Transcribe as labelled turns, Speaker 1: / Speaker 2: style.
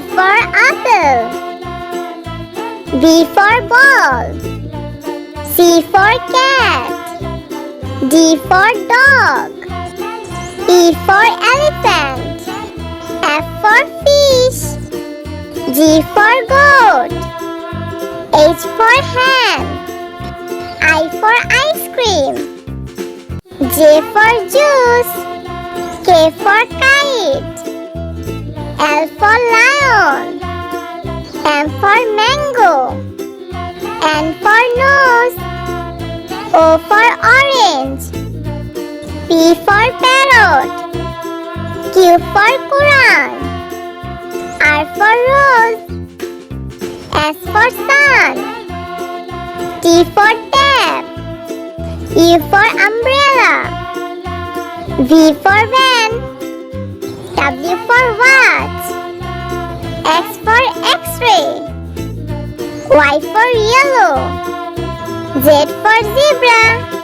Speaker 1: for apple. B for ball. C for cat. D for dog. E for elephant. F for fish. G for goat. H for hen. I for ice cream. J for juice. K for kite. L for lion. M for mango. N for nose. O for orange. P for parrot. Q for Quran. R for rose. S for sun. T for tap. U for umbrella. V for van. W for watch. X for X-ray. Y for yellow. Z for zebra.